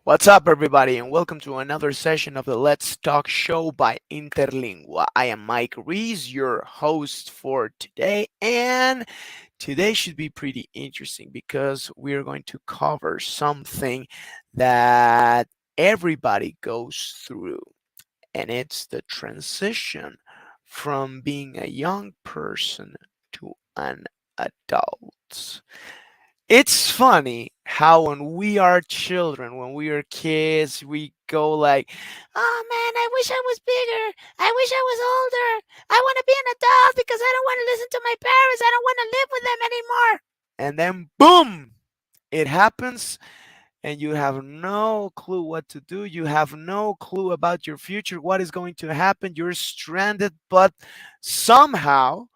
What's up, everybody, and welcome to another session of the Let's Talk show by Interlingua. I am Mike Rees, your host for today, and today should be pretty interesting because we are going to cover something that everybody goes through, and it's the transition from being a young person to an adult. It's funny how when we are children, when we are kids, we go like, "Oh man, I wish I was bigger. I wish I was older. I want to be an adult because I don't want to listen to my parents. I don't want to live with them anymore." And then boom, it happens and you have no clue what to do. You have no clue about your future, what is going to happen. You're stranded, but somehow,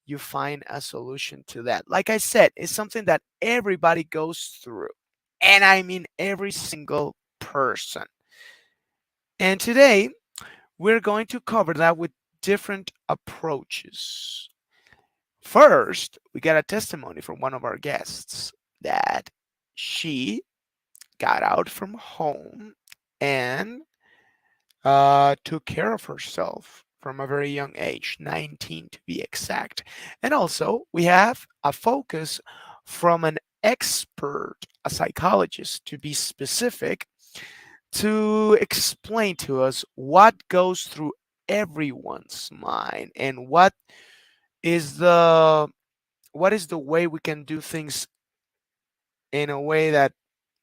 you find a solution to that. Like I said, it's something that everybody goes through, and I mean every single person. And today, we're going to cover that with different approaches. First, we got a testimony from one of our guests that she got out from home and took care of herself from a very young age, 19 to be exact. And also, we have a focus from an expert, a psychologist to be specific, to explain to us what goes through everyone's mind and is the what is the way we can do things in a way that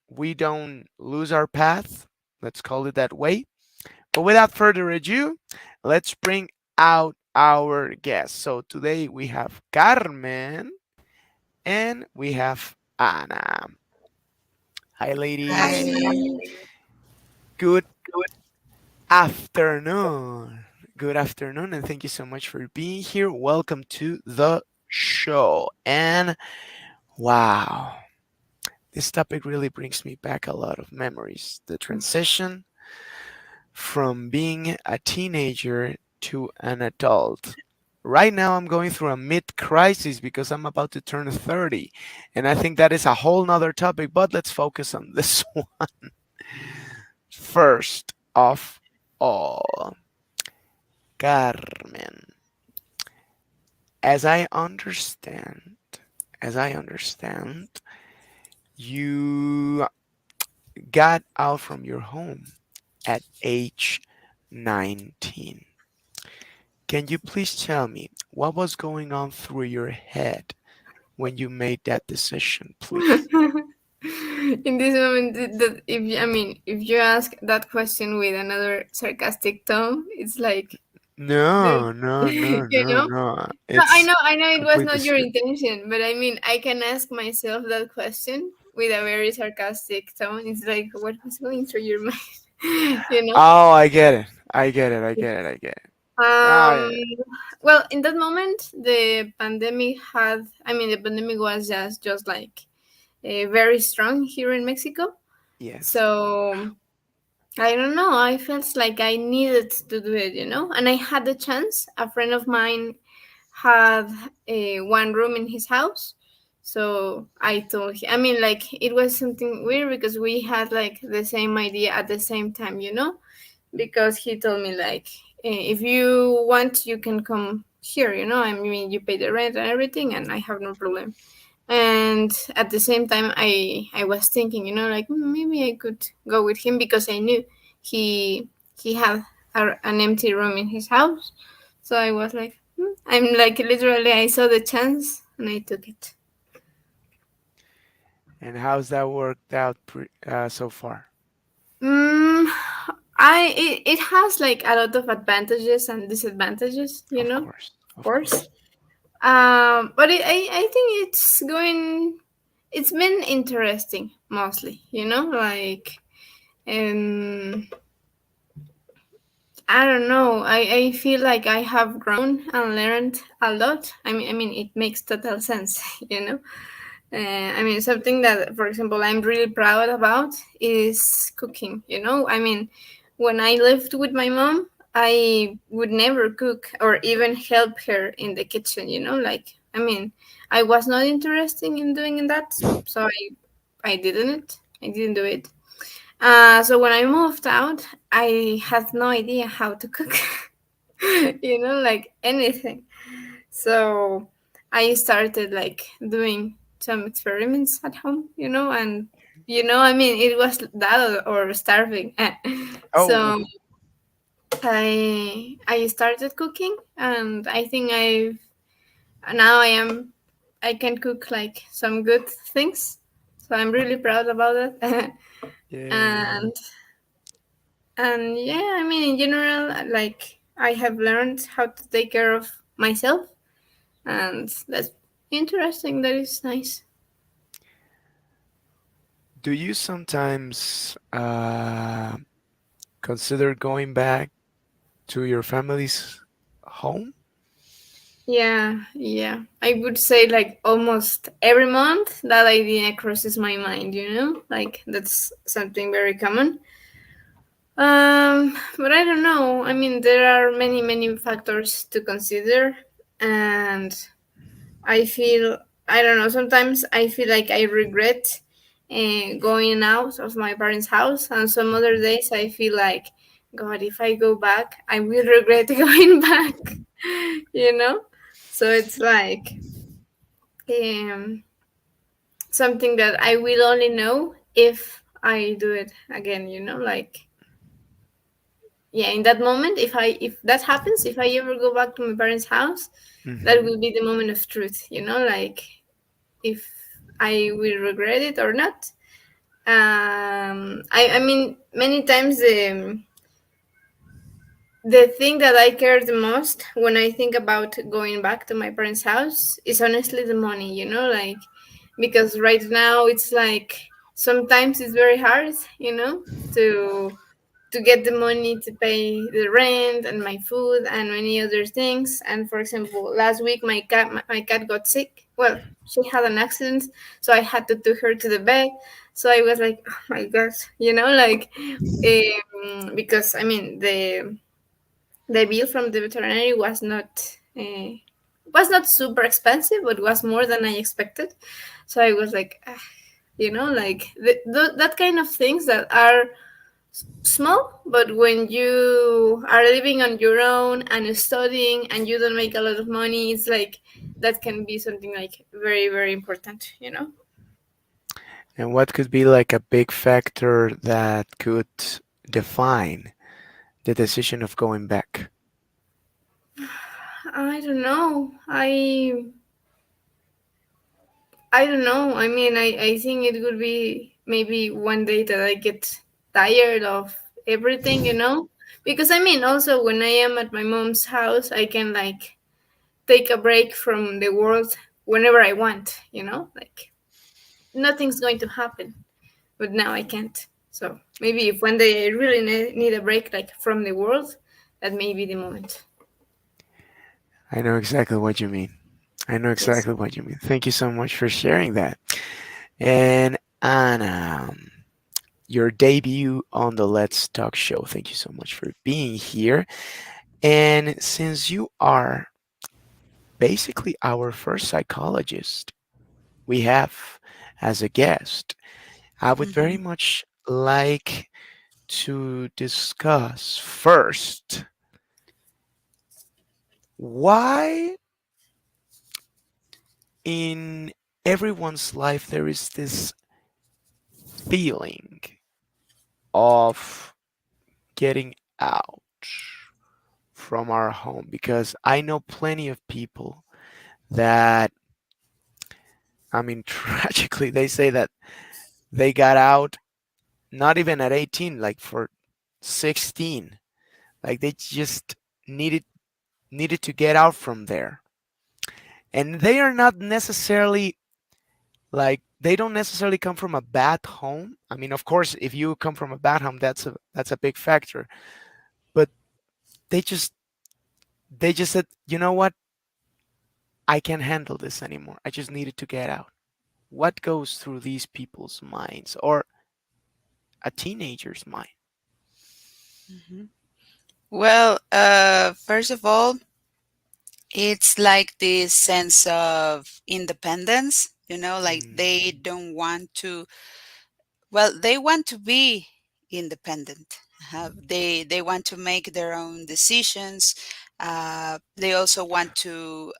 we don't lose our path. Let's call it that way. But without further ado, let's bring out our guests. So today we have Carmen and we have Ana. Hi, ladies. Hi. Good afternoon. Good afternoon, and thank you so much for being here. Welcome to the show. And wow, this topic really brings me back a lot of memories. The transition from being a teenager to an adult. Right now, I'm going through a mid crisis because I'm about to turn 30. And I think that is a whole nother topic, but let's focus on this one. First of all, Carmen, as I understand, as I understand, you got out from your home at age 19. Can you please tell me what was going on through your head when you made that decision, please? In this moment, if I mean, if you ask that question with another sarcastic tone, it's like, the- No, no, no, you no, know. no. No, It's I know it was completely not your straight. intention, but I mean, I can ask myself that question with a very sarcastic tone. It's like, what was going through your mind, you know? Oh, I get it. I get it. I get it. I get it. Oh, Um, yeah. well, in that moment, the pandemic was just like very strong here in Mexico. Yes. So I don't know. I felt like I needed to do it, and I had the chance. A friend of mine had one room in his house. So I told him, I mean, like, it was something weird because we had like the same idea at the same time, because he told me like, if you want, you can come here, I mean, you pay the rent and everything, and I have no problem. And at the same time, I was thinking, like, maybe I could go with him because I knew he he had an empty room in his house. So I was like, I'm like, literally, I saw the chance and I took it. And how's that worked out so far? mm, it has like a lot of advantages and disadvantages, Of course. of Of course. course. But I think it's been interesting mostly, like, um I don't know. I feel like I have grown and learned a lot. I mean, it makes total sense, you know. I mean, something that, for example, I'm really proud about is cooking. I mean, when I lived with my mom, I would never cook or even help her in the kitchen. Like, I mean, I was not interested in doing that, so I didn't. I didn't do it. So when I moved out, I had no idea how to cook, like anything. So I started like doing some experiments at home, and I mean, it was that or starving. Oh, So I started cooking, and I think I can cook like some good things. So I'm really proud about it. yeah. and and yeah, I mean, in general, like I have learned how to take care of myself, and that's interesting. That is nice. Do you sometimes consider going back to your family's home? Yeah, yeah. I would say like almost every month that idea crosses my mind, Like that's something very common. But I don't know. I mean, there are many, many factors to consider, and I feel I don't know. Sometimes I feel like I regret going out of my parents' house, and some other Mhm. days I feel like, God, if I go back, I will regret going back. you know. So it's like um, something that I will only know if I do it again. Like yeah, in that moment, if that happens, if I ever go back to my parents' house, that Mhm. will be the moment of truth. Like if I will regret it or not. I mean, many times the thing that I care the most when I think about going back to my parents' house is honestly the money, like because right now it's like sometimes it's very hard, to get the money to pay the rent and my food and many other things. And for example, last week my cat got sick. Well, she had an accident, so I had to take her to the vet. So I was like, oh my gosh, like because I mean the bill from the veterinary was not super expensive, but was more than I expected. So I was like, ah, like that kind of things that are small, but when you are living on your own and studying and you don't make a lot of money, it's like that can be something like very, very important. And what could be like a big factor that could define the decision of going back? I don't know. I don't know. I mean, I think it would be maybe one day that I get tired of everything. Because I mean, also when I am at my mom's house, I can like take a break from the world whenever I want. Like nothing's going to happen. But now I can't. So maybe if one day I really need a break, like from the world, that may be the moment. I know exactly what you mean. I know Yes. exactly what you mean. Thank you so much for sharing that. And Anna, your debut on the Let's Talk show. Thank you so much for being here. And since you are basically our first psychologist we have as a guest, I would very Mhm. much like to discuss first why in everyone's life there is this feeling of getting out from our home, because I know plenty of people that, I mean, tragically, they say that they got out not even at 18, like for 16. Like they just needed needed to get out from there. And they are not necessarily like they don't necessarily come from a bad home. I mean, of course, if you come from a bad home, that's a big factor. But they just they just said, "You know what? I can't handle this anymore. I just needed to get out." What goes through these people's minds or a teenager's mind? Mhm. Well, first of all, it's like this sense of independence, like Mm, they don't want to Well, they want to be independent. They want to make their own decisions. They also want to,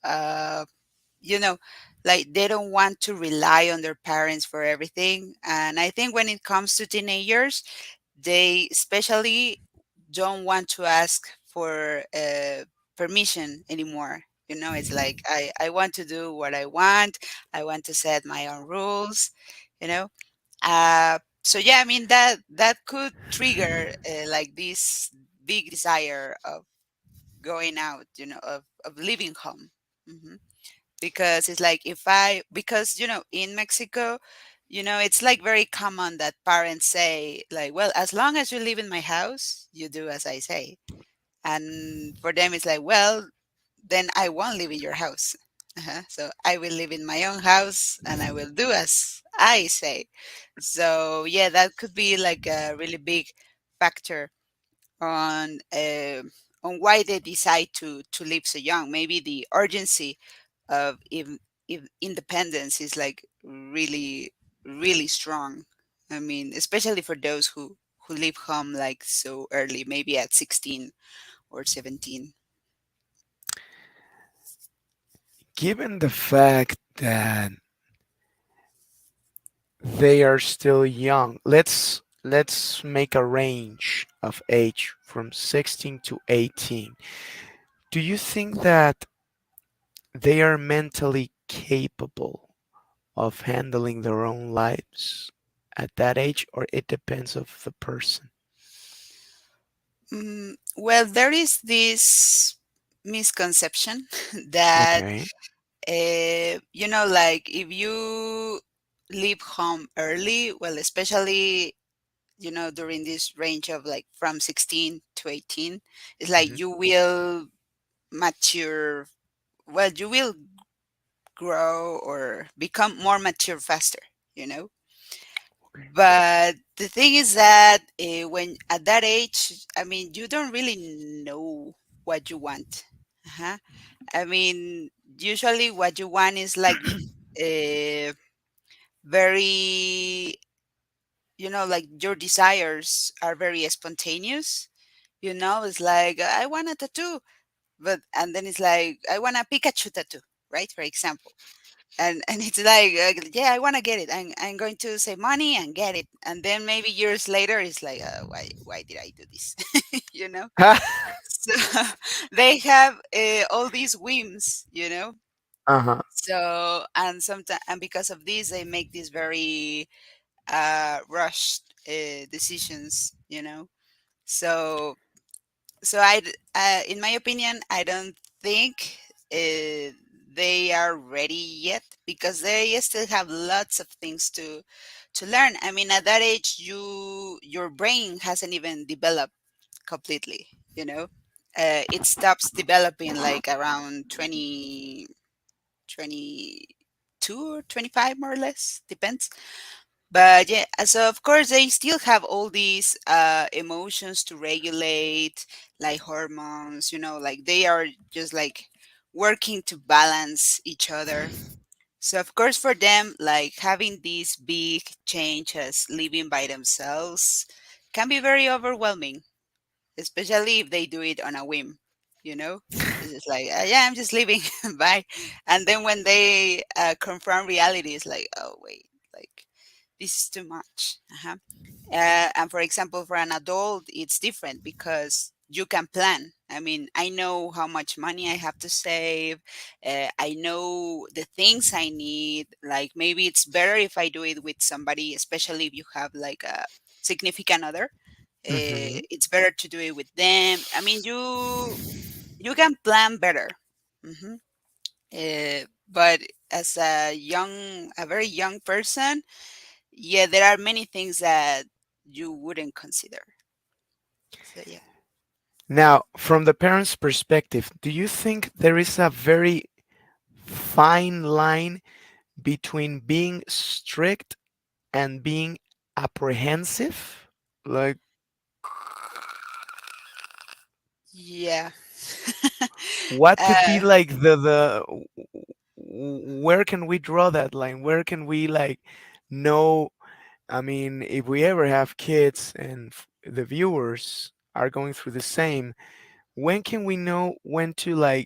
you know, like they don't want to rely on their parents for everything. And I think when it comes to teenagers, they especially don't want to ask for permission anymore. It's like I want to do what I want. I want to set my own rules. You know, so yeah, I mean that could trigger like this big desire of going out. Of leaving home. Because it's like if I because in Mexico, it's like very common that parents say like, well, as long as you live in my house, you do as I say. And for them it's like, well, then I won't live in your house. So I will live in my own house and I will do as I say. So yeah, that could be like a really big factor on uh, on why they decide to live so young. Maybe the urgency of if independence is like really really strong. I mean, especially for those who leave home like so early, maybe at 16 or 17. Given the fact that they are still young, let's make a range of age from 16 to 18. Do you think that they are mentally capable of handling their own lives at that age, or it depends of the person? Well, there is this misconception that Okay. like if you leave home early, well, especially during this range of like from 16 to 18, it's like Hmm. you will mature. Well, you will grow or become more mature faster, you know Okay. but the thing is that when at that age, I mean, you don't really know what you want. uh I mean, usually what you want is like uh, very, like your desires are very spontaneous. It's like, I want a tattoo, and then it's like, I want a Pikachu tattoo, right? For example. And it's like, yeah, I want to get it. I'm going to save money and get it. And then maybe years later it's like, why did I do this? you know so they have all these whims, Uh-huh. so and sometimes, and because of this they make these very rushed decisions. So in my opinion, I don't think they are ready yet, because they still have lots of things to learn. I mean, at that age, your brain hasn't even developed completely. It stops developing like around 22 or 25, more or less, depends. But yeah, so of course they still have all these emotions to regulate, like hormones, like they are just like working to balance each other. So of course for them, like having these big changes, living by themselves, can be very overwhelming, especially if they do it on a whim. you know it's just like, yeah, I'm just leaving. Bye. And then when they confront reality, it's like, oh wait, like this is too much. And for example, for an adult it's different, because you can plan. I mean, I know how much money I have to save. I know the things I need. Like, maybe it's better if I do it with somebody, especially if you have like a significant other. Hmm. It's better to do it with them. I mean, you can plan better. hmm but as a very young person, yeah, there are many things that you wouldn't consider. So yeah. Now, from the parent's perspective, do you think there is a very fine line between being strict and being apprehensive? Like, Yeah. what could be uh, like where can we draw that line? Where can we like know? I mean, if we ever have kids and the viewers are going through the same, when can we know when to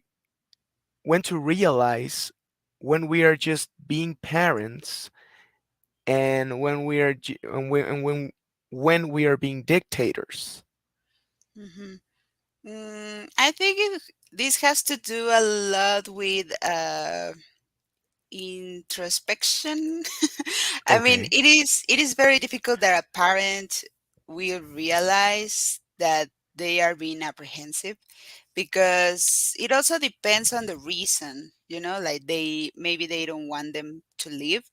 when to realize when we are just being parents and when we are when we are being dictators? Hmm. I think this has to do a lot with introspection. I mean, Okay. it is very difficult that a parent will realize that they are being apprehensive, because it also depends on the reason, like maybe they don't want them to leave.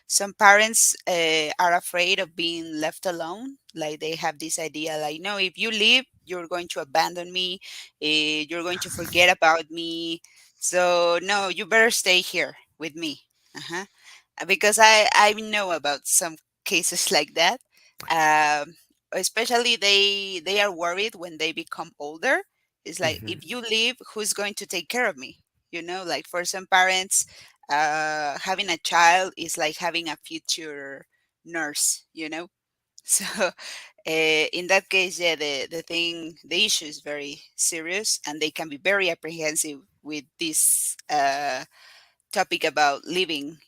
Some parents are afraid of being left alone, like they have this idea like, no, if you leave, you're going to abandon me, you're going to forget about me, so no, you better stay here with me. Uh-huh. Because I know about some cases like that. um, Especially they are worried when they become older. It's like, Hmm. if you leave, who's going to take care of me? Like for some parents, having a child is like having a future nurse. So in that case, yeah, the issue is very serious, and they can be very apprehensive with this topic about living.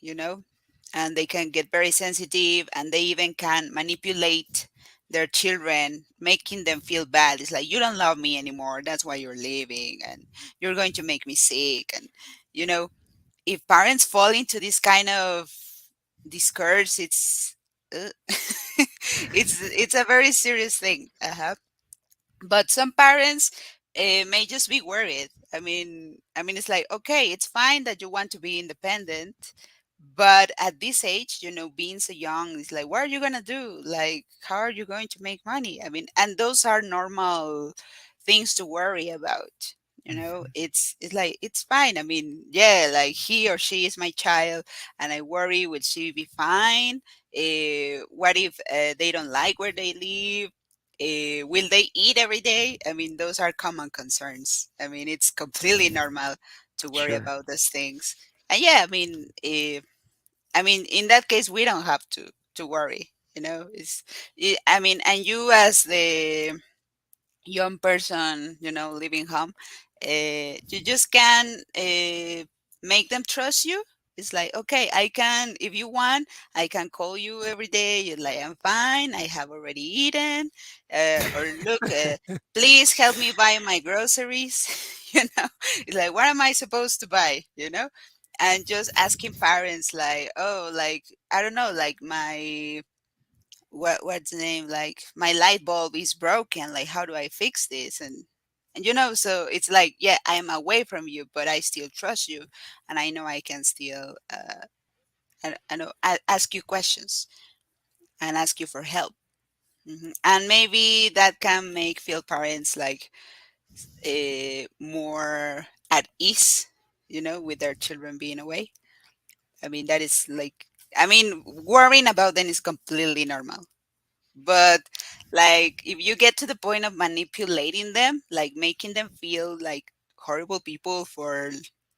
And they can get very sensitive, and they even can manipulate their children, making them feel bad. It's like, you don't love me anymore, that's why you're leaving, and you're going to make me sick. And you know if parents fall into this kind of discourse, uh, it's a very serious thing. But some parents may just be worried. I mean, it's like, okay, it's fine that you want to be independent, but at this age, being so young, it's like, what are you gonna do? Like, how are you going to make money? I mean, and those are normal things to worry about. It's like, it's fine. I mean, yeah, like, he or she is my child, and I worry, will she be fine? What if they don't like where they live? Will they eat every day? I mean, those are common concerns. I mean, it's completely normal to worry Sure. about those things. And yeah, I mean, in that case, we don't have to worry. I mean, and you as the young person, living home, you just can make them trust you. It's like, okay, I can, if you want, I can call you every day. You're like, I'm fine, I have already eaten. Or look, please help me buy my groceries. It's like, what am I supposed to buy? And just asking parents, like, oh, like, I don't know, like, what's the name, like, my light bulb is broken, like, how do I fix this? And so it's like, yeah, I am away from you, but I still trust you, and I know I can still I know, ask you questions and ask you for help. And maybe that can make feel parents like more at ease, with their children being away. I mean, that is like, I mean, worrying about them is completely normal. But like, if you get to the point of manipulating them, like making them feel like horrible people for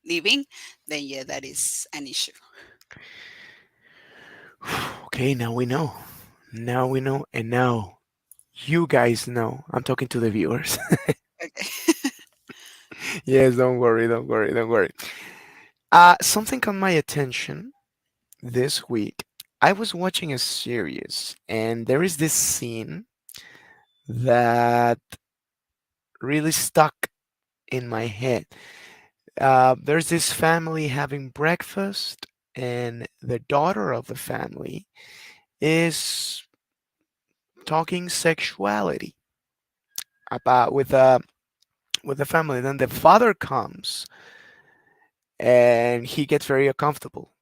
leaving, then yeah, that is an issue. Okay, now we know. Now we know, and now you guys know. I'm talking to the viewers. Okay. Yes, don't worry, don't worry, don't worry. Something caught my attention this week. I was watching a series, and there is this scene that really stuck in my head. There's this family having breakfast, and the daughter of the family is talking sexuality about with the family. Then the father comes, and he gets very uncomfortable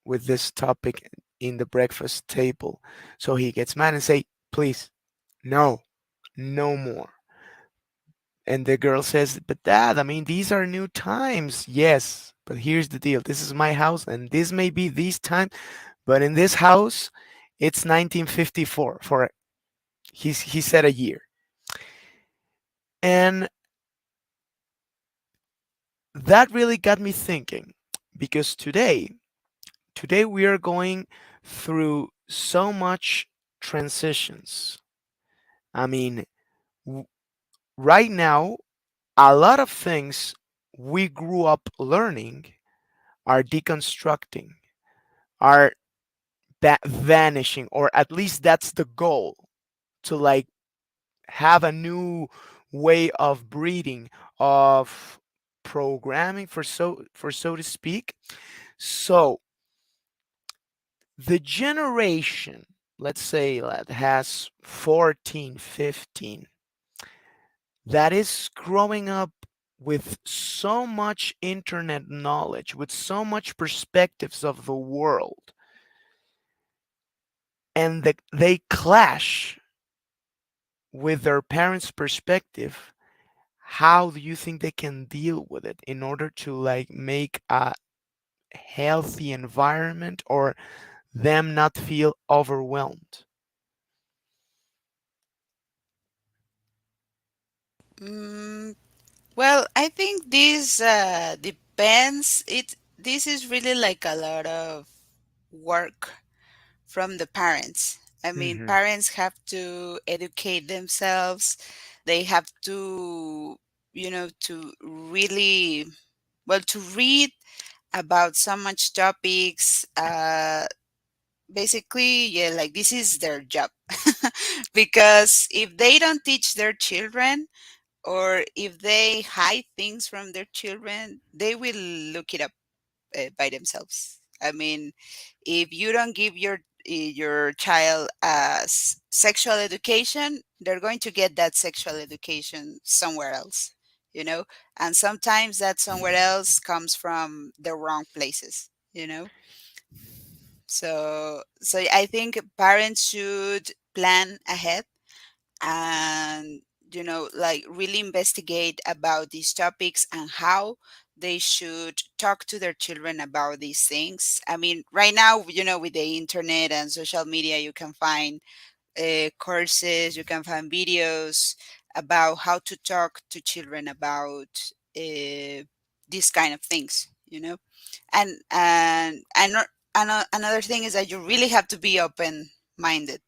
with this topic in the breakfast table. So he gets mad and say, "Please, no, no more." And the girl says, "But dad, I mean, these are new times." Yes, but here's the deal. This is my house, and this may be these times, but in this house, it's 1954 for he said a year. And that really got me thinking because today we are going through so much transitions. I mean, w- right now, a lot of things we grew up learning are deconstructing, are vanishing, or at least that's the goal, to like have a new way of breeding, of programming, for so to speak. So the generation, let's say, that has 14, 15, that is growing up with so much internet knowledge, with so much perspectives of the world, and they clash with their parents' perspective. How do you think they can deal with it in order to like make a healthy environment, or them not feel overwhelmed? Mm, well, I think this depends. This is really like a lot of work from the parents. I mean, Hmm. parents have to educate themselves. They have to, to really, well, to read about so much topics. Basically, yeah, like this is their job. Because if they don't teach their children, or if they hide things from their children, they will look it up by themselves. I mean, if you don't give your child sexual education, they're going to get that sexual education somewhere else, you know. And sometimes that somewhere else comes from the wrong places, you know. So I think parents should plan ahead, and like really investigate about these topics and how they should talk to their children about these things. I mean, right now, with the internet and social media, you can find courses, you can find videos about how to talk to children about these kind of things, and another thing is that you really have to be open minded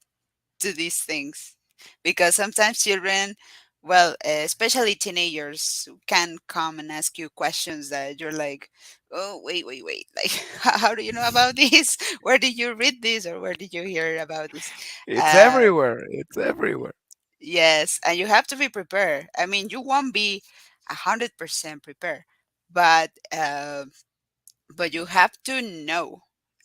to these things, because sometimes children, well, especially teenagers, can come and ask you questions that you're like, oh, wait, like, how do you know about this? Where did you read this, or where did you hear about this? It's uh everywhere. It's everywhere. yes, and you have to be prepared. I mean, you won't be 100% prepared, but you have to know.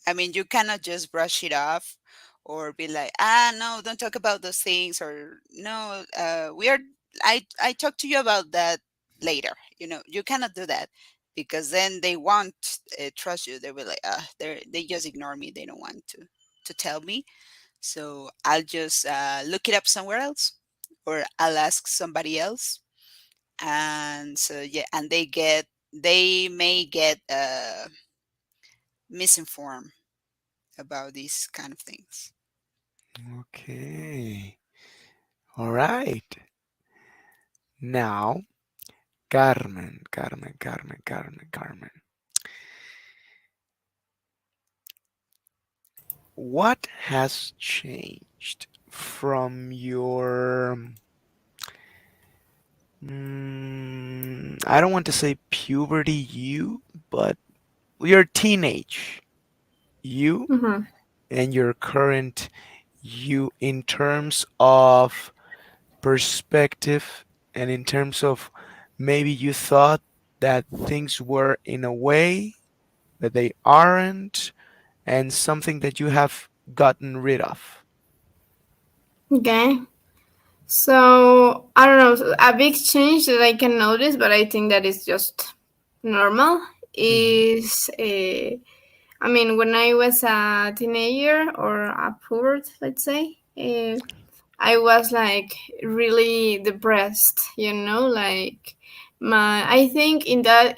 I mean, you cannot just brush it off, or be like, no, don't talk about those things, or no, I talk to you about that later. You cannot do that, because then they won't trust you. They will like, they just ignore me. They don't want to tell me. So I'll just look it up somewhere else, or I'll ask somebody else. And so, yeah, and they may get misinformed about these kind of things. Okay. All right. Now, Carmen. What has changed from your, I don't want to say puberty you, but your teenage you Mm-hmm. and your current you, in terms of perspective, and in terms of maybe you thought that things were in a way that they aren't, and something that you have gotten rid of? Okay. So I don't know, a big change that I can notice, but I think that is just normal. Hmm. Is I mean, when I was a teenager or a puber, let's say, I was like really depressed, like I think in that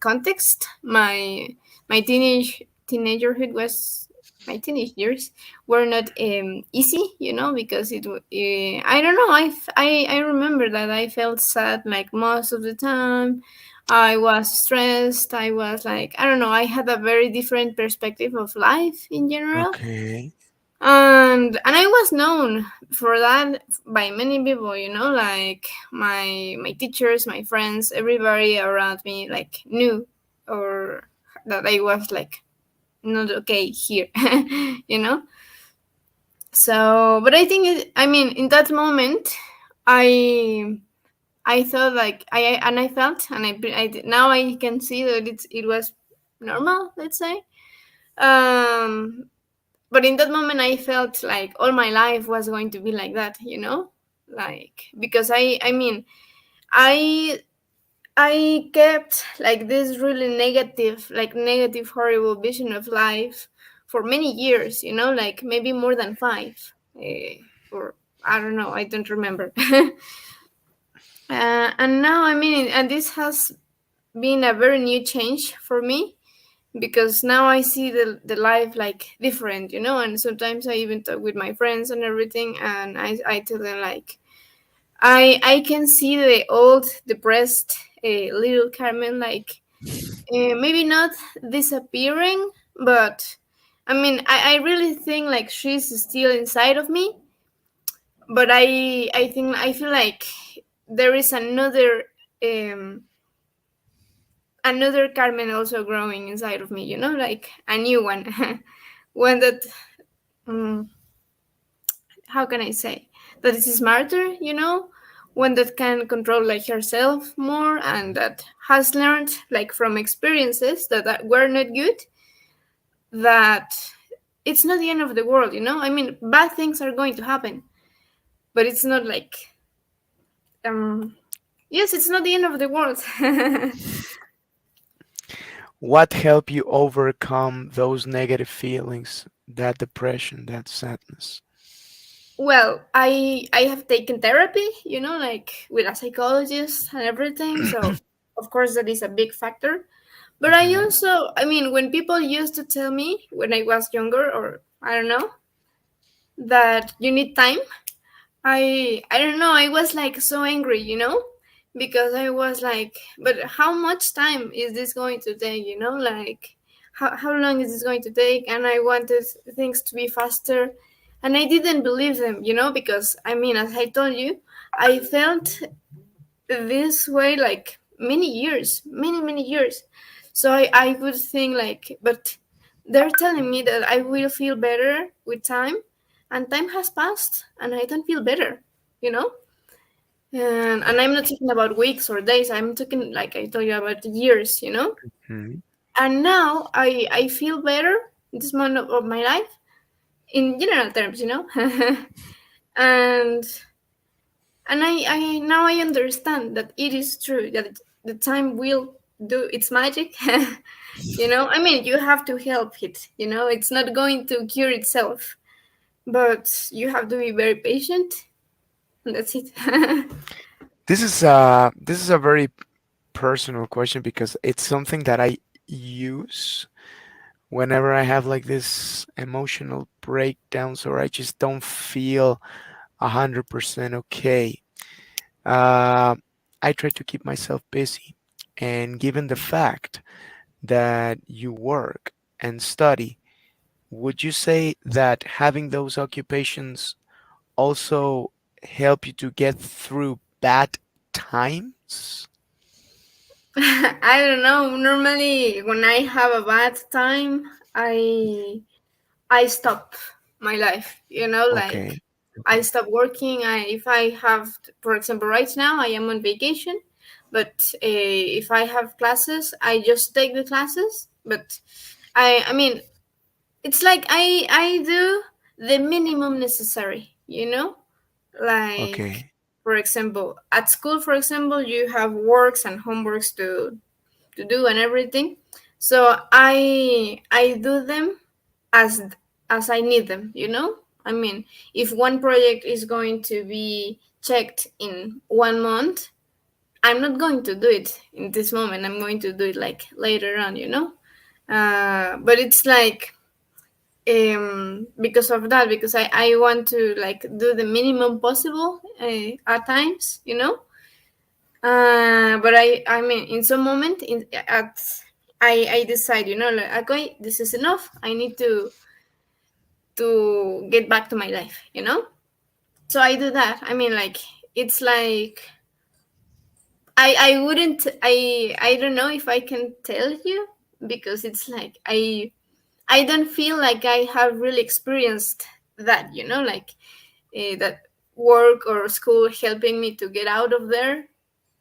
context, my teenagerhood was my teenage years were not easy, because I don't know, I remember that I felt sad like most of the time. I was stressed. I was like, I don't know, I had a very different perspective of life in general. Okay. And I was known for that by many people, like my teachers, my friends, everybody around me like knew or that I was like not okay here. you know but I think I mean, in that moment, I thought like I felt, and now I can see that it was normal, let's say. um but in that moment I felt like all my life was going to be like that, like, because I mean, i I kept like this really negative horrible vision of life for many years, like maybe more than 5, or I don't know, I don't remember. And now, I mean, and this has been a very new change for me, because now I see the life like different, and sometimes I even talk with my friends and everything, and I tell them like I can see the old depressed little Carmen, like maybe not disappearing, but I mean, I really think like she's still inside of me, but I think I feel like there is um another Carmen also growing inside of me, like a new one. One that, um, how can I say, that is smarter, one that can control like herself more, and that has learned like from experiences that were not good, that it's not the end of the world, I mean, bad things are going to happen, but it's not like, yes, it's not the end of the world. What helped you overcome those negative feelings, that depression, that sadness? Well, I have taken therapy, like with a psychologist and everything. So of course that is a big factor. But I Mhm. also, I mean, when people used to tell me when I was younger, or I don't know, that you need time, I don't know, I was like so angry, because I was like, but how much time is this going to take, like how long is this going to take? And I wanted things to be faster, and I didn't believe them, because I mean, as I told you, I felt this way like many years, many years. So I would think like, but they're telling me that I will feel better with time, and time has passed and I don't feel better, you know? And I'm not talking about weeks or days, I'm talking, like I told you, about years, Mhm. And now I feel better in this moment of my life, in general terms, and I now I understand that it is true that the time will do its magic. I mean, you have to help it, it's not going to cure itself, but you have to be very patient, and that's it. This is a very personal question because it's something that I use whenever I have like this emotional breakdowns or I just don't feel 100% okay. Uh, I try to keep myself busy, and given the fact that you work and study, would you say that having those occupations also help you to get through bad times? I don't know. Normally, when I have a bad time, I stop my life. Like Okay. I Okay. stop working. If I have, for example, right now I am on vacation, but if I have classes, I just take the classes. But I mean, it's like I do the minimum necessary. Like, Okay. for example, at school, for example, you have works and homeworks to do and everything. So I do them as as I need them, I mean, if one project is going to be checked in 1 month, I'm not going to do it in this moment, I'm going to do it like later on, but it's like, because of that, because I want to like do the minimum possible at times, but I mean, in some moment, I decide, like, okay, this is enough. I need to get back to my life, you know? So I do that. I mean, like, it's like I wouldn't I don't know if I can tell you, because it's like I don't feel like I have really experienced that, you know, like that work or school helping me to get out of there,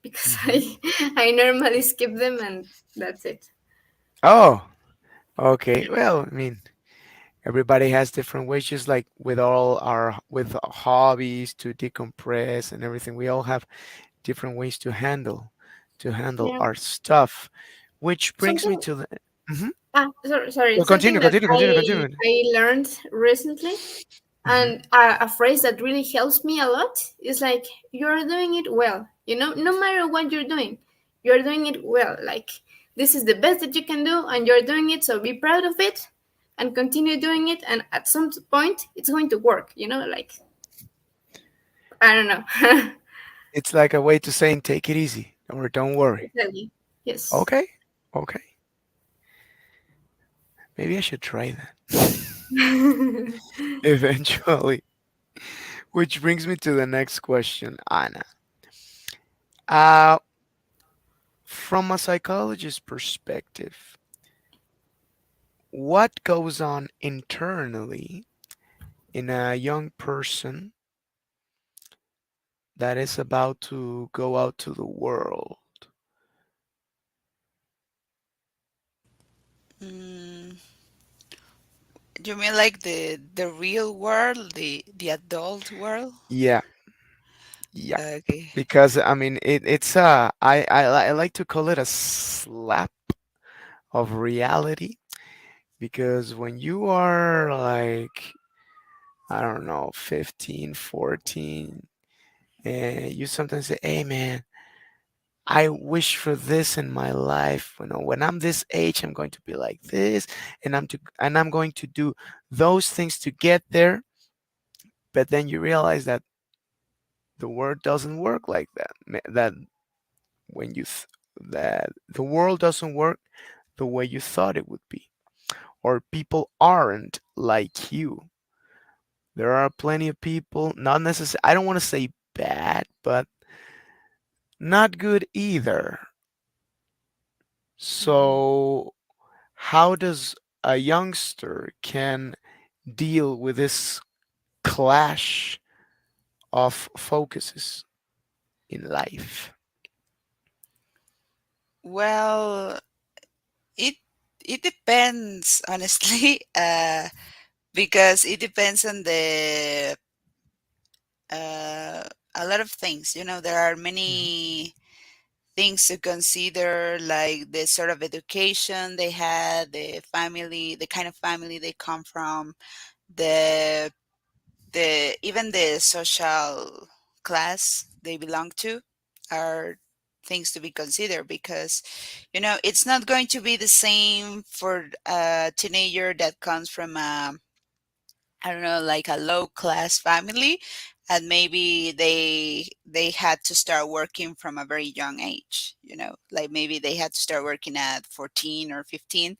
because Hmm. I normally skip them and that's it. Oh, okay. Well, I mean, everybody has different ways, just like with all our with hobbies to decompress and everything. We all have different ways to handle Yeah. our stuff, which brings me Something. to the. Mhm. Sorry. Well, Something continue, that continue, continue, continue. I learned recently, Hmm. and a phrase that really helps me a lot is like, you're doing it well, you know, no matter what you're doing it well. Like, this is the best that you can do and you're doing it, so be proud of it and continue doing it, and at some point it's going to work, you know, like, I don't know. It's like a way to saying take it easy or don't worry. Exactly. Yes. Okay, okay. Maybe I should try that eventually. Which brings me to the next question, Anna. Uh, from a psychologist's perspective, what goes on internally in a young person that is about to go out to the world? Mm, you mean like the real world, the adult world? Yeah, yeah. Okay. Because I mean, it's I like to call it a slap of reality because when you are like, I don't know, 15, 14, and you sometimes say, hey man, I wish for this in my life. You know, when I'm this age, I'm going to be like this, and I'm going to do those things to get there. But then you realize that the world doesn't work like that. That when that the world doesn't work the way you thought it would be, or people aren't like you. There are plenty of people, not necessarily, I don't want to say bad, but not good either. Mm. So, how does a youngster can deal with this clash of focuses in life? Well, it it depends, honestly, because it depends on the uh, a lot of things. You know, there are Mhm. many things to consider, like the sort of education they had, the family, the kind of family they come from, the even the social class they belong to are things to be considered, because it's not going to be the same for a teenager that comes from a, I don't know, like a low class family, and maybe they had to start working from a very young age, like maybe they had to start working at 14 or 15,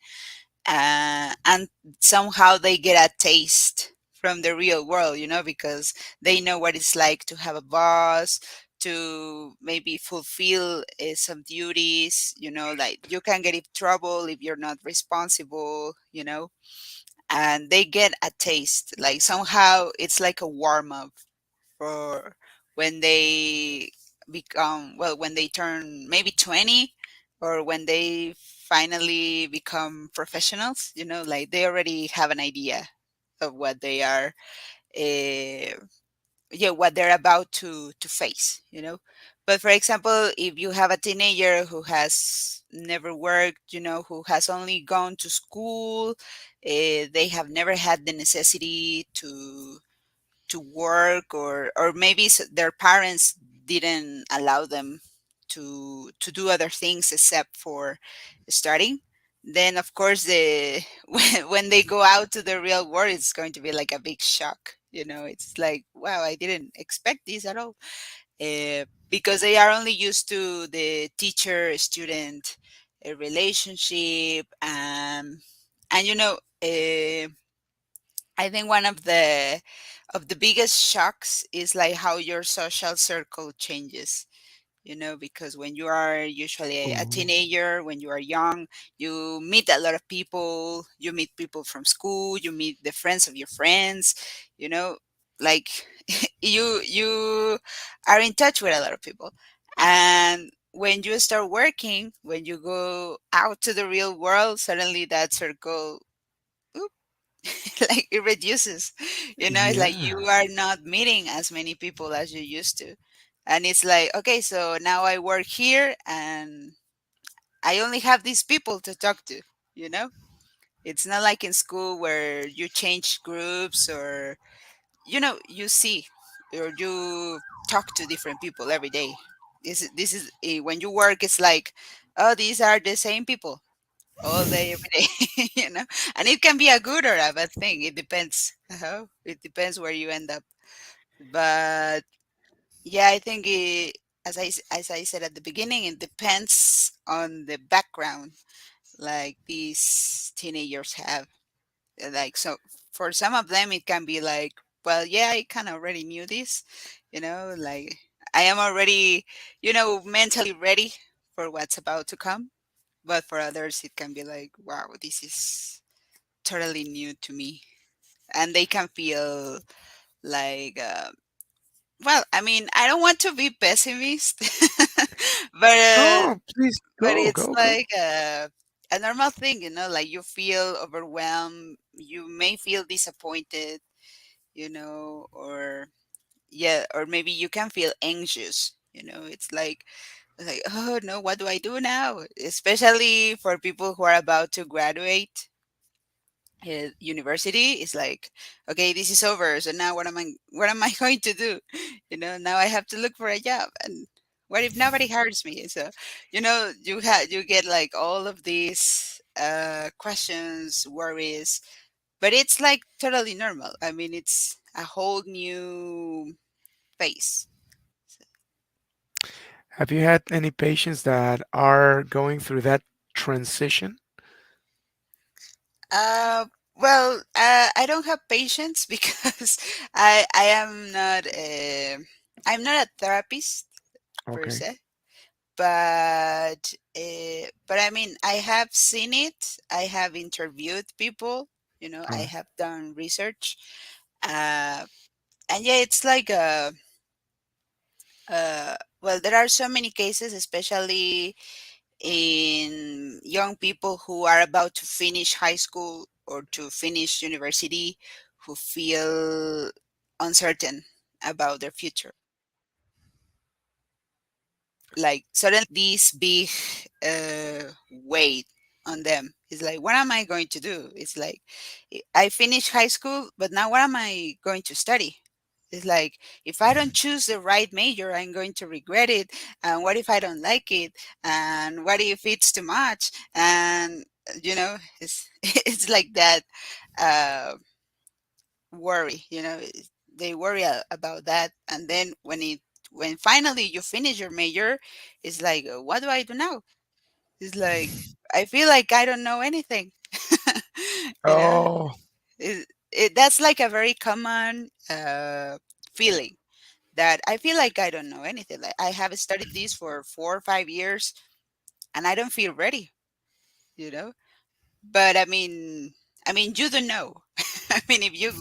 and somehow they get a taste from the real world, because they know what it's like to have a boss, to maybe fulfill some duties, like you can get in trouble if you're not responsible, and they get a taste, like somehow it's like a warm up for when they become, well, when they turn maybe 20, or when they finally become professionals, like they already have an idea of what they are, uh, yeah, what they're about to face, but for example, if you have a teenager who has never worked, who has only gone to school, they have never had the necessity to work, or maybe their parents didn't allow them to do other things except for studying, then of course when they go out to the real world, it's going to be like a big shock. It's like, wow, I didn't expect this at all, because they are only used to the teacher student relationship, and I think one of the biggest shocks is like how your social circle changes, you know, because when you are usually a Oh, teenager, when you are young, you meet a lot of people, you meet people from school, you meet the friends of your friends, you know, like you are in touch with a lot of people. And when you start working, when you go out to the real world, suddenly that circle, like it reduces, you know. It's like you yeah. are not meeting as many people as you used to, and it's like, okay, so now I work here and I only have these people to talk to, you know. It's not like in school where you change groups, or you know, you see or you talk to different people every day. This is when you work, it's like, oh, these are the same people all day, every day, you know. And it can be a good or a bad thing. It depends. It depends where you end up. But yeah, I think as I said at the beginning, it depends on the background like these teenagers have. Like, so for some of them, it can be like, well, yeah, I kind of already knew this, you know, like I am already, you know, mentally ready for what's about to come. But for others, it can be like, wow, this is totally new to me. And they can feel like, well, I mean, I don't want to be pessimist, but No, please but go, it's go, go. like a normal thing, you know, like you feel overwhelmed, you may feel disappointed, you know, or yeah, or maybe you can feel anxious, you know. It's like, oh no, what do I do now? Especially for people who are about to graduate university. Is like, okay, this is over, so now what am I going to do? You know, now I have to look for a job, and what if nobody hires me? So, you know, you get like all of these questions, worries, but it's like totally normal. I mean, it's a whole new phase. Have you had any patients that are going through that transition? I don't have patience because I am not I'm not a therapist per Okay. se, but I mean, I have seen it. I have interviewed people. You know, I Oh, have done research, uh, and yeah, it's like well, there are so many cases, especially in young people who are about to finish high school or to finish university, who feel uncertain about their future. Like suddenly this big weight on them. It's like, what am I going to do? It's like, I finished high school, but now what am I going to study? It's like, if I don't choose the right major, I'm going to regret it. And what if I don't like it? And what if it's too much? And you know, it's it's like that uh, worry. You know, they worry about that, and then when finally you finish your major, it's like, what do I do now? It's like, I feel like I don't know anything. You know, oh, that's like a very common feeling, that I feel like I don't know anything. Like I have studied this for 4 or 5 years and I don't feel ready, you know? But I mean, you don't know. I mean, if you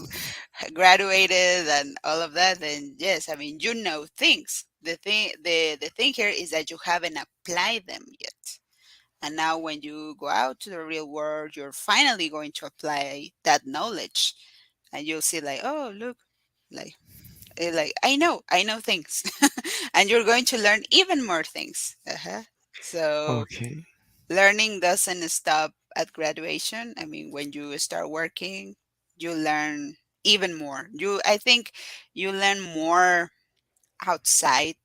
graduated and all of that, then yes, I mean, you know things. The thing here is that you haven't applied them yet. And now when you go out to the real world, you're finally going to apply that knowledge, and you'll see like, oh, look, like like I know things, and you're going to learn even more things. So okay. learning doesn't stop at graduation. I mean, when you start working, you learn even more. I think you learn more outside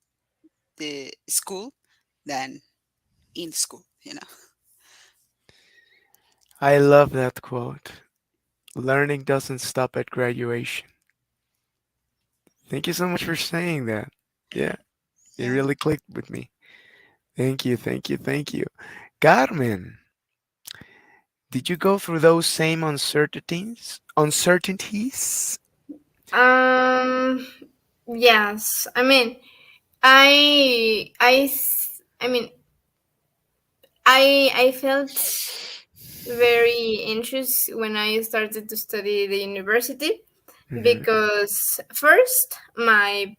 the school than in school, you know. I love that quote. Learning doesn't stop at graduation. Thank you so much for saying that. Yeah, it Yeah. really clicked with me. Thank you, thank you, thank you. Carmen, Did you go through those same uncertainties? Uncertainties? Um, yes. I mean, I mean, I felt very anxious when I started to study the university, Hmm. because first my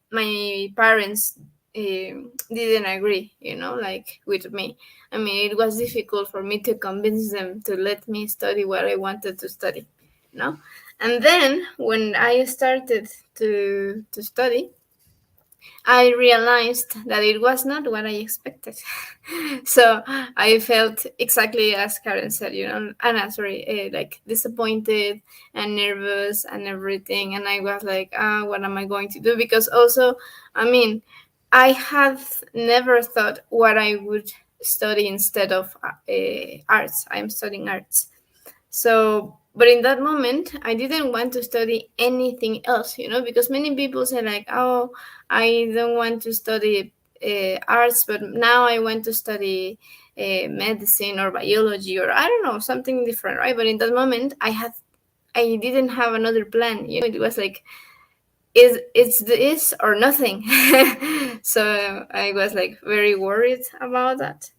parents didn't agree, like with me. I mean, it was difficult for me to convince them to let me study what I wanted to study, you know. And then when I started to study, I realized that it was not what I expected. So I felt exactly as Karen said, Anna, sorry, like disappointed and nervous and everything. And I was like, what am I going to do? Because also, I mean, I have never thought what I would study instead of arts. I'm studying arts. So, but in that moment, I didn't want to study anything else, because many people say, like, oh, I don't want to study arts, but now I want to study medicine or biology, or I don't know, something different, right? But in that moment, I didn't have another plan, it was like, it's this or nothing. So I was like very worried about that.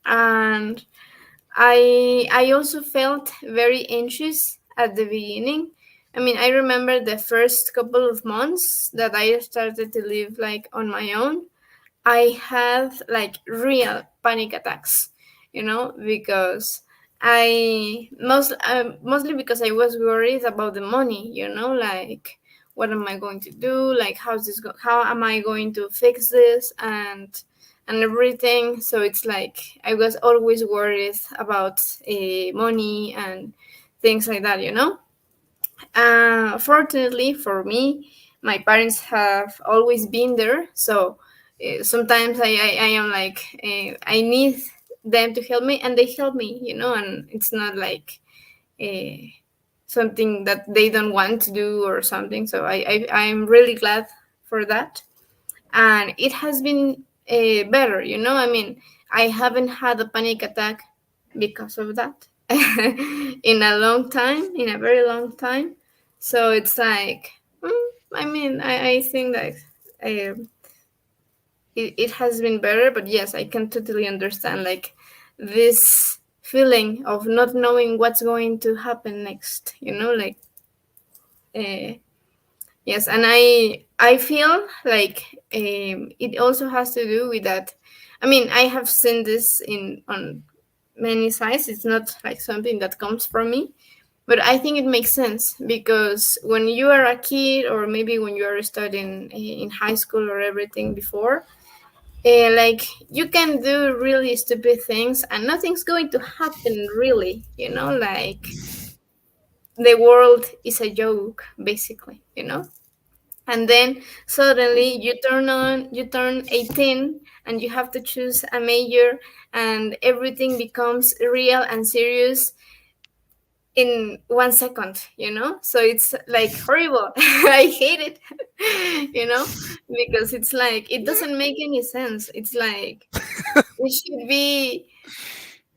And I also felt very anxious at the beginning. I mean, I remember the first couple of months that I started to live like on my own. I had like real panic attacks, because mostly because I was worried about the money, like what am I going to do? Like how am I going to fix this and everything? So it's like I was always worried about money and things like that, Fortunately for me, my parents have always been there. So sometimes I am like, I need them to help me, and they help me, and it's not like uh, something that they don't want to do or something. So I'm really glad for that. And it has been better, I mean, I haven't had a panic attack because of that in a long time, in a very long time. So it's like, I mean, I think that it has been better. But yes, I can totally understand like this feeling of not knowing what's going to happen next, like uh, yes. And I feel like it also has to do with that. I mean, I have seen this in on many sides. It's not like something that comes from me, but I think it makes sense because when you are a kid, or maybe when you are studying in high school or everything before, like you can do really stupid things and nothing's going to happen really, like the world is a joke basically, and then suddenly you turn 18 and you have to choose a major, and everything becomes real and serious in 1 second, so it's like horrible. I hate it. Because it's like it doesn't make any sense. It's like it should be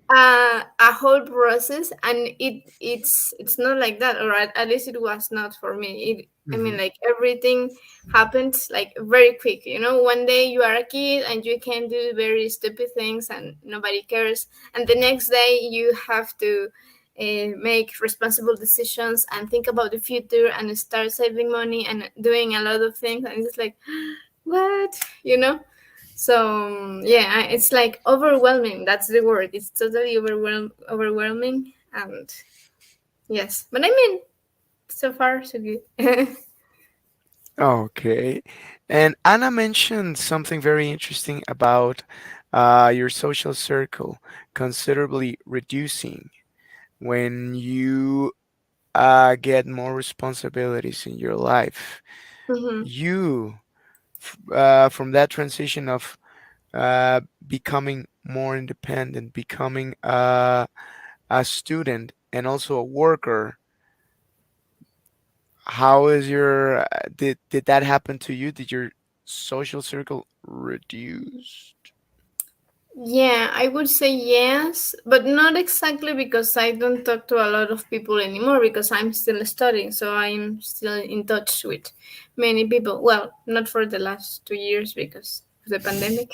a whole process, and it's not like that, or at least it was not for me. I mean, Hmm. like everything happened like very quick. One day you are a kid and you can do very stupid things and nobody cares, and the next day you have to make responsible decisions and think about the future and start saving money and doing a lot of things, and it's like, what, so yeah, it's like overwhelming. That's the word. It's totally overwhelming, and yes, but I mean, so far so good. Okay. And Anna mentioned something very interesting about your social circle considerably reducing when you get more responsibilities in your life. Hmm. You, from that transition of becoming more independent, becoming a student and also a worker, how is your did that happen to you? Did your social circle reduce? Yeah, I would say yes, but not exactly because I don't talk to a lot of people anymore because I'm still studying, so I'm still in touch with many people. Well, not for the last 2 years because of the pandemic,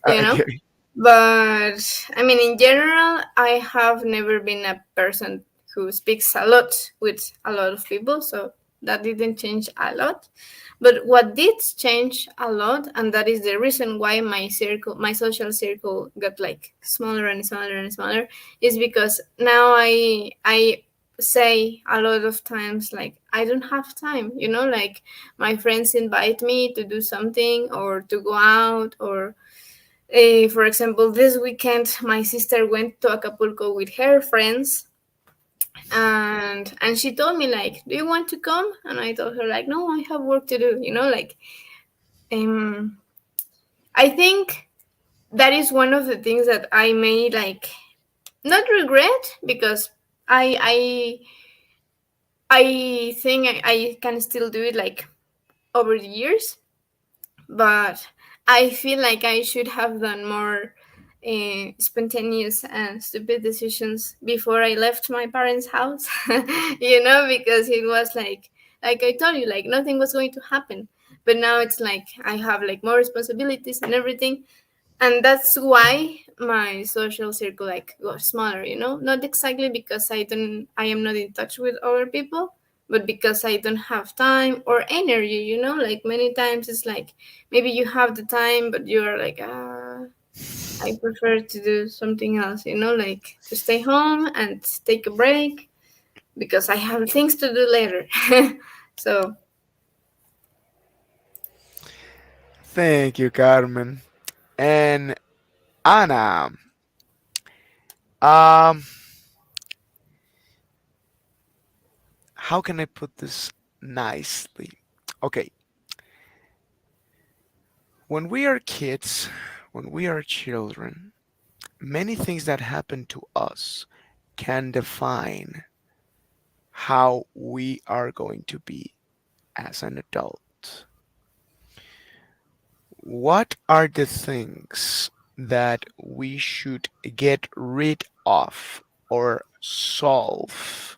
you know. Okay. But I mean, in general, I have never been a person who speaks a lot with a lot of people, so that didn't change a lot. But what did change a lot, and that is the reason why my social circle got like smaller and smaller and smaller, is because now I say a lot of times like I don't have time, you know, like my friends invite me to do something or to go out or for example, this weekend my sister went to Acapulco with her friends, and she told me like, "Do you want to come?" And I told her like, "No, I have work to do." You know, like um, I think that is one of the things that I may like not regret because I I think I can still do it like over the years, but I feel like I should have done more spontaneous and stupid decisions before I left my parents' house. You know, because it was like I told you, like nothing was going to happen. But now it's like I have like more responsibilities and everything, and that's why my social circle like got smaller, you know, not exactly because I am not in touch with other people, but because I don't have time or energy, you know, like many times it's like maybe you have the time but you're like I prefer to do something else, you know, like to stay home and take a break because I have things to do later. So Thank you, Carmen. And Anna, um, how can I put this nicely? Okay, when we are kids, when we are children, many things that happen to us can define how we are going to be as an adult. What are the things that we should get rid of or solve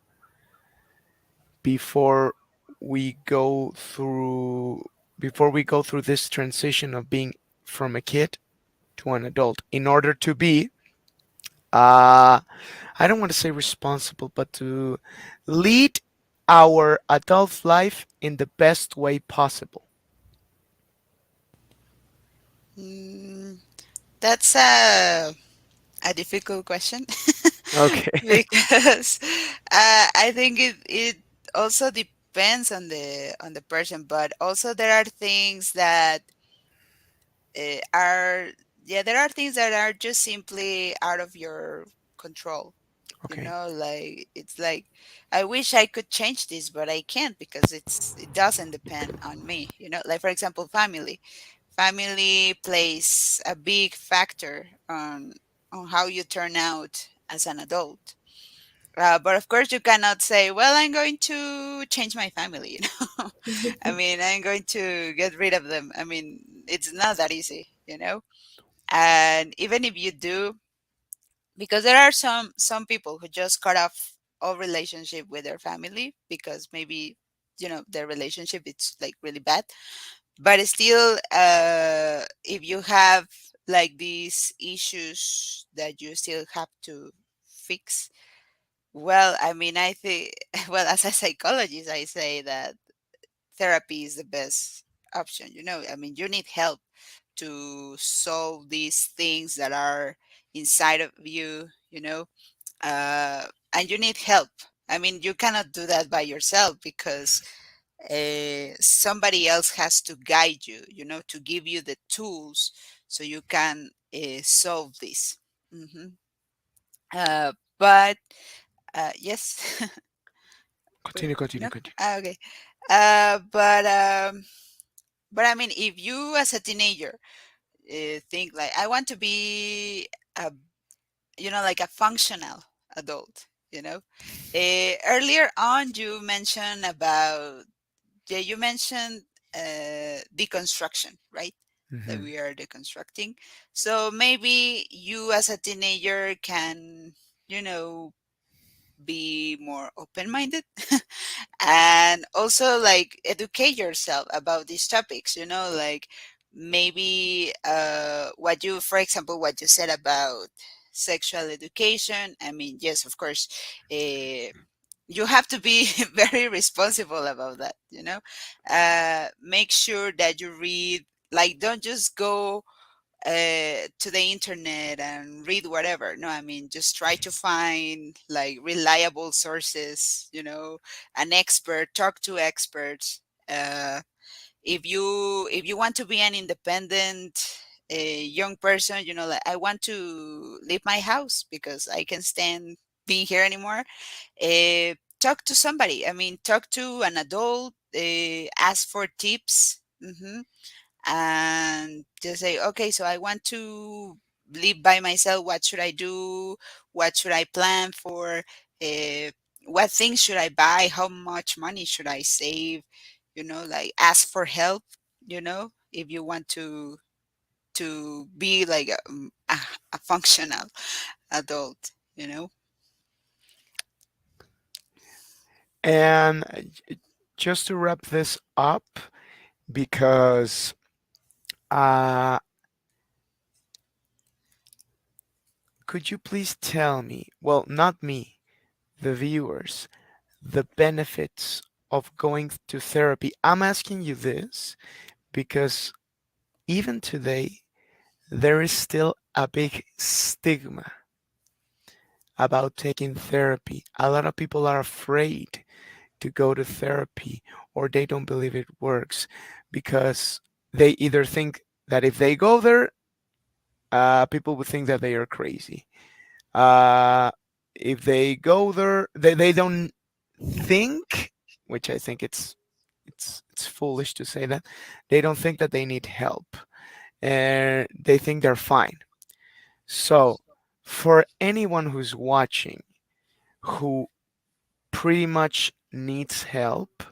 before we go through this transition of being from a kid to an adult in order to be uh I don't want to say responsible, but to lead our adult life in the best way possible. Mm, that's a difficult question Okay. because I think it also depends on the person, but also there are things that are yeah, there are things that are just simply out of your control. You Okay. know, like it's like I wish I could change this, but I can't because it doesn't depend on me. You know, like for example, family. Family plays a big factor on how you turn out as an adult. But of course, you cannot say, "Well, I'm going to change my family." You know, I mean, I'm going to get rid of them. I mean, it's not that easy. You know, and even if you do, because there are some people who just cut off all relationship with their family because maybe their relationship it's like really bad, but still if you have like these issues that you still have to fix, well, I mean, I think well, as a psychologist I say that therapy is the best option. I mean, you need help to solve these things that are inside of you, and you need help. I mean, you cannot do that by yourself because somebody else has to guide you, to give you the tools so you can solve this. hmm but yes. Continue, continue, No. continue. Okay. But I mean, if you as a teenager think like I want to be a like a functional adult. Earlier on you mentioned about, yeah, you mentioned deconstruction, right? that Hmm. we are deconstructing. So maybe you as a teenager can, you know, be more open minded and also like educate yourself about these topics, you know, like maybe what you, for example, what you said about sexual education. I mean, yes, of course, uh, you have to be very responsible about that, you know. Make sure that you read, like, don't just go to the internet and read whatever. No, I mean, just try to find like reliable sources, you know, an expert, talk to experts. If you want to be an independent young person, you know, like I want to leave my house because I can stand being here anymore. Talk to somebody. I mean, talk to an adult. Ask for tips. And just say, okay, so I want to live by myself. What should I do? What should I plan for? Uh, what things should I buy? How much money should I save? You know, like ask for help. You know, if you want to be like a functional adult. You know. And just to wrap this up, because uh, could you please tell me, well, not me, the viewers, the benefits of going to therapy? I'm asking you this because even today, there is still a big stigma about taking therapy. A lot of people are afraid to go to therapy, or they don't believe it works because they either think that if they go there, people would think that they are crazy. Uh, if they go there, they don't think, which I think it's foolish to say that, they don't think that they need help, and they think they're fine. So, for anyone who's watching who pretty much needs help,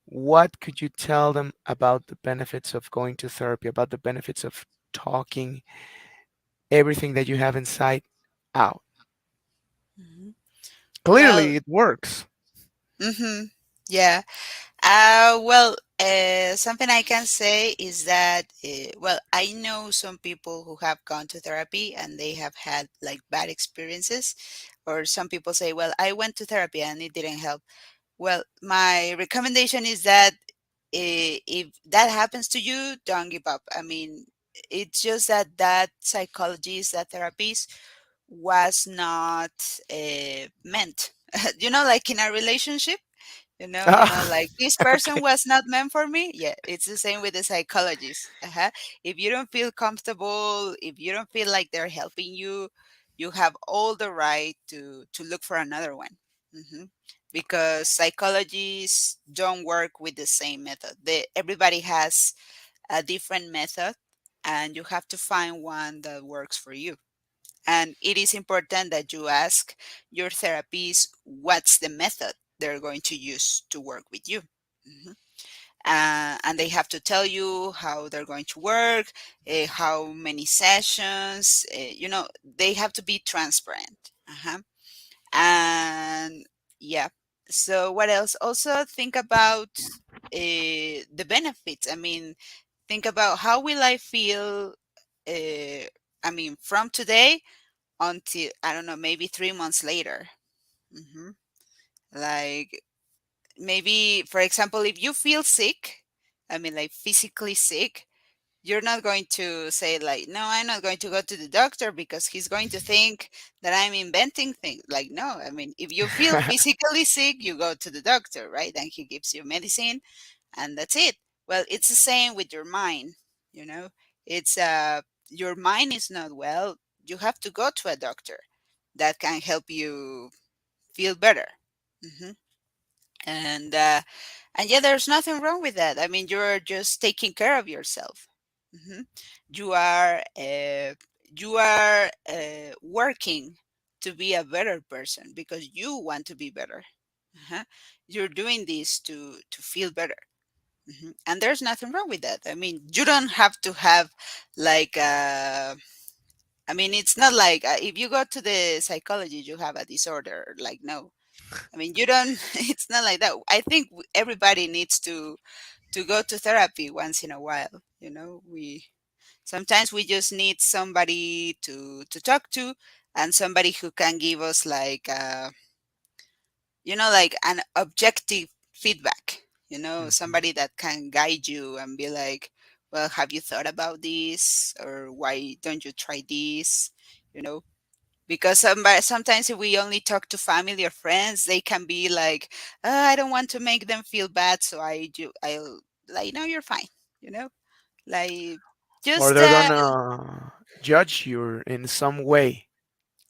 what could you tell them about the benefits of going to therapy, about the benefits of talking everything that you have inside out? Mhm. Well. Clearly, it works. Yeah. Something I can say is that, well, I know some people who have gone to therapy and they have had like bad experiences, or some people say, well, I went to therapy and it didn't help. Well, my recommendation is that if that happens to you, don't give up. I mean, it's just that that psychologist, that therapist was not meant. You know, like in a relationship, like this person Okay. was not meant for me. Yeah, it's the same with the psychologist. If you don't feel comfortable, if you don't feel like they're helping you, you have all the right to look for another one. hmm because psychologists don't work with the same method. Everybody has a different method, and you have to find one that works for you. And it is important that you ask your therapist what's the method they're going to use to work with you. Mhm. And they have to tell you how they're going to work, how many sessions, they have to be transparent. And yeah. So, what else? Also, think about the benefits. I mean, think about how will I feel, I mean, from today until, I don't know, maybe 3 months later. hmm Like maybe, for example, if you feel sick, I mean, like physically sick, you're not going to say like, no, I'm not going to go to the doctor because he's going to think that I'm inventing things. Like, no, I mean, if you feel physically sick, you go to the doctor, right? And he gives you medicine, and that's it. Well, it's the same with your mind, you know. It's your mind is not well, you have to go to a doctor that can help you feel better. hmm and yeah, there's nothing wrong with that. I mean, you're just taking care of yourself. hmm you are working to be a better person because you want to be better. uh You're doing this to feel better. And there's nothing wrong with that. I mean, you don't have to have like I mean, it's not like if you go to the psychology, you have a disorder. Like, no, I mean, you don't. It's not like that. I think everybody needs to go to therapy once in a while. We sometimes we just need somebody to talk to, and somebody who can give us like like an objective feedback. Mhm. Somebody that can guide you and be like, well, have you thought about this, or why don't you try this? You know, because sometimes if we only talk to family or friends, they can be like, I don't want to make them feel bad, so I'll like, no, you're fine, you know, like Or just they're gonna judge you in some way.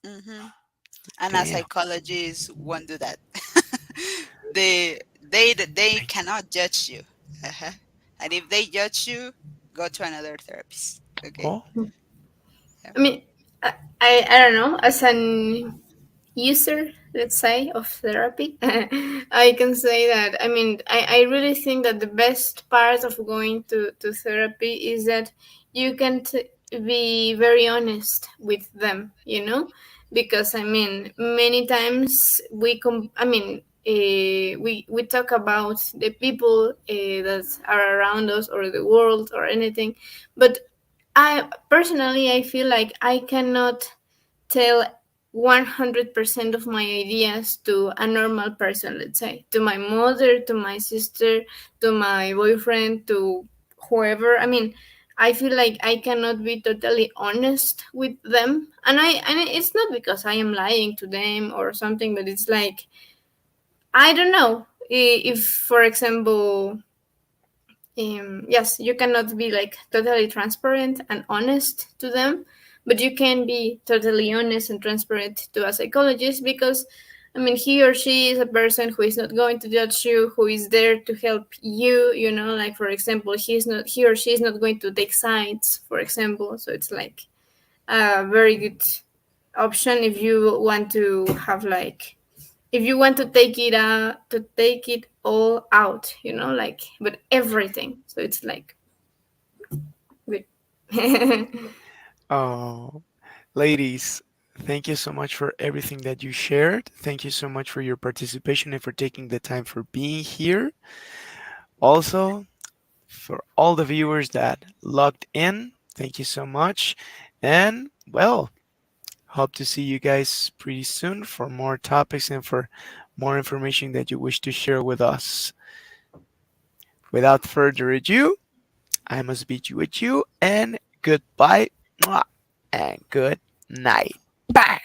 hmm and a Damn. psychologist won't do that. They Thank you. cannot judge you. Uh-huh. And if they judge you, go to another therapist. Okay. Oh, Yeah. I mean, I don't know. As an user, let's say, of therapy, I can say that, I mean, I really think that the best part of going to therapy is that you can be very honest with them, because I mean, many times I mean, we talk about the people that are around us or the world or anything, but I personally, I feel like I cannot tell 100% of my ideas to a normal person, let's say, to my mother, to my sister, to my boyfriend, to whoever. I mean, I feel like I cannot be totally honest with them. And it's not because I am lying to them or something, but it's like, I don't know. If, for example, yes, you cannot be like totally transparent and honest to them, but you can be totally honest and transparent to a psychologist, because I mean, he or she is a person who is not going to judge you, who is there to help you, like, for example, he or she is not going to take sides, for example. So it's like a very good option if you want to have like, if you want to take it all out, like, but everything. So it's like good. oh, ladies, thank you so much for everything that you shared. Thank you so much for your participation and for taking the time for being here. Also, for all the viewers that logged in, thank you so much. And well, hope to see you guys pretty soon for more topics and for more information that you wish to share with us. Without further ado, I must bid you adieu and goodbye, mwah, and good night. Bye.